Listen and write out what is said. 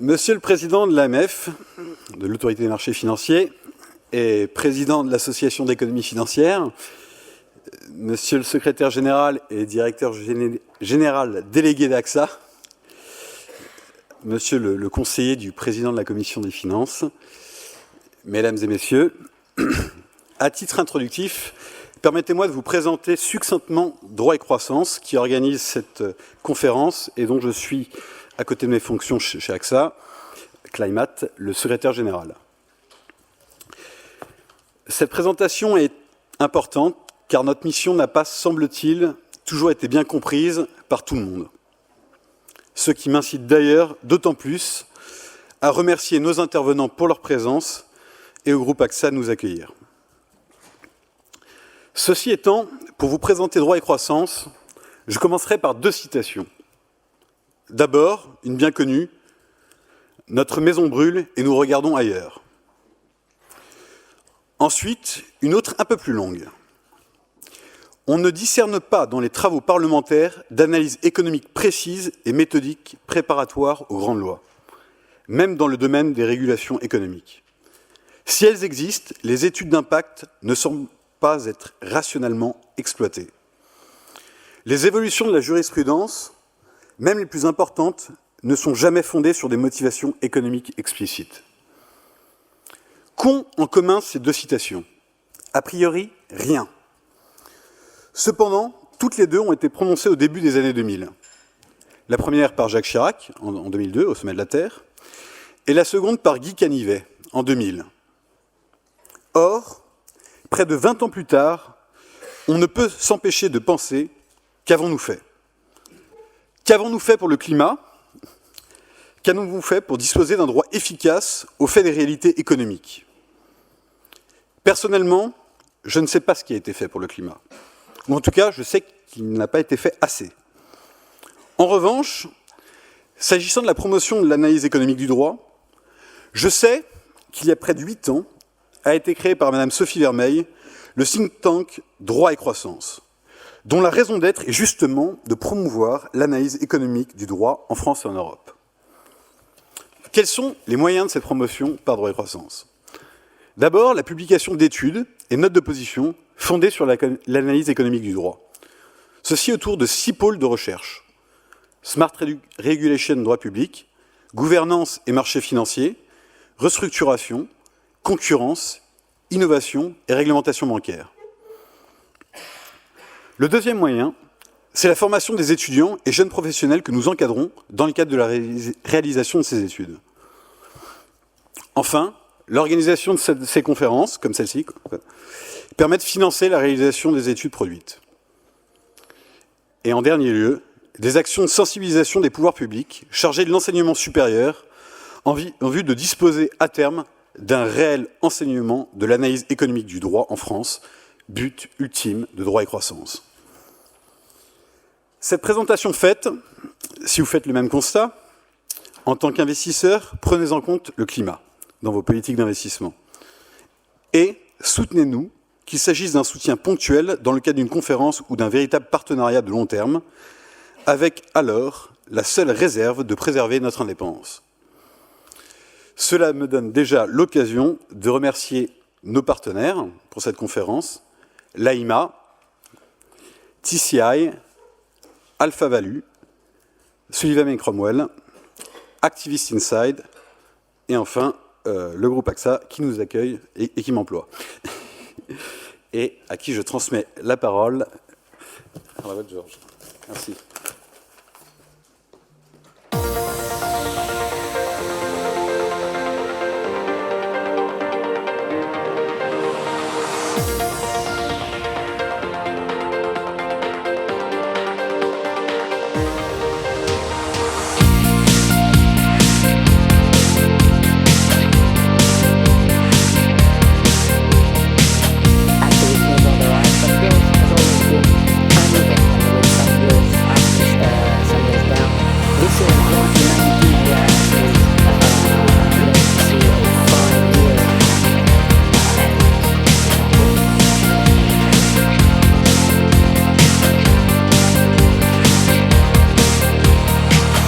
Monsieur le Président de l'AMF, de l'Autorité des marchés financiers, et Président de l'Association d'économie financière, Monsieur le Secrétaire général et Directeur général délégué d'AXA, Monsieur le Conseiller du Président de la Commission des Finances, Mesdames et Messieurs, à titre introductif, permettez-moi de vous présenter succinctement Droit et Croissance, qui organise cette conférence et dont je suis, à côté de mes fonctions chez AXA, Climate, le secrétaire général. Cette présentation est importante car notre mission n'a pas, semble-t-il, toujours été bien comprise par tout le monde. Ce qui m'incite d'ailleurs d'autant plus à remercier nos intervenants pour leur présence et au groupe AXA de nous accueillir. Ceci étant, pour vous présenter Droit et Croissance, je commencerai par deux citations. D'abord, une bien connue, « Notre maison brûle et nous regardons ailleurs ». Ensuite, une autre un peu plus longue. « On ne discerne pas dans les travaux parlementaires d'analyse économique précise et méthodique préparatoire aux grandes lois, même dans le domaine des régulations économiques. Si elles existent, les études d'impact ne semblent pas être rationnellement exploitées. Les évolutions de la jurisprudence, même les plus importantes, ne sont jamais fondées sur des motivations économiques explicites. » Qu'ont en commun ces deux citations? A priori, rien. Cependant, toutes les deux ont été prononcées au début des années 2000. La première par Jacques Chirac, en 2002, au sommet de la Terre, et la seconde par Guy Canivet, en 2000. Or, près de 20 ans plus tard, on ne peut s'empêcher de penser qu'avons-nous fait? Qu'avons-nous fait pour le climat? Qu'avons-nous fait pour disposer d'un droit efficace au fait des réalités économiques? Personnellement, je ne sais pas ce qui a été fait pour le climat. Ou en tout cas, je sais qu'il n'a pas été fait assez. En revanche, s'agissant de la promotion de l'analyse économique du droit, je sais qu'il y a près de 8 ans a été créé par Madame Sophie Vermeil le think tank Droit et Croissance, dont la raison d'être est justement de promouvoir l'analyse économique du droit en France et en Europe. Quels sont les moyens de cette promotion par Droit et Croissance? D'abord, la publication d'études et notes de position fondées sur l'analyse économique du droit. Ceci autour de 6 pôles de recherche. Smart Regulation, droit public, gouvernance et marché financier, restructuration, concurrence, innovation et réglementation bancaire. Le deuxième moyen, c'est la formation des étudiants et jeunes professionnels que nous encadrons dans le cadre de la réalisation de ces études. Enfin, l'organisation de ces conférences, comme celle-ci, permet de financer la réalisation des études produites. Et en dernier lieu, des actions de sensibilisation des pouvoirs publics chargées de l'enseignement supérieur en vue de disposer à terme d'un réel enseignement de l'analyse économique du droit en France, but ultime de Droit et Croissance. Cette présentation faite, si vous faites le même constat, en tant qu'investisseur, prenez en compte le climat dans vos politiques d'investissement. Et soutenez-nous, qu'il s'agisse d'un soutien ponctuel dans le cadre d'une conférence ou d'un véritable partenariat de long terme, avec alors la seule réserve de préserver notre indépendance. Cela me donne déjà l'occasion de remercier nos partenaires pour cette conférence, l'AIMA, TCI, Alpha Value, Sullivan & Cromwell, Activist Inside, et enfin le groupe AXA qui nous accueille et qui m'emploie. Et à qui je transmets la parole. À la voix de Georges. Merci.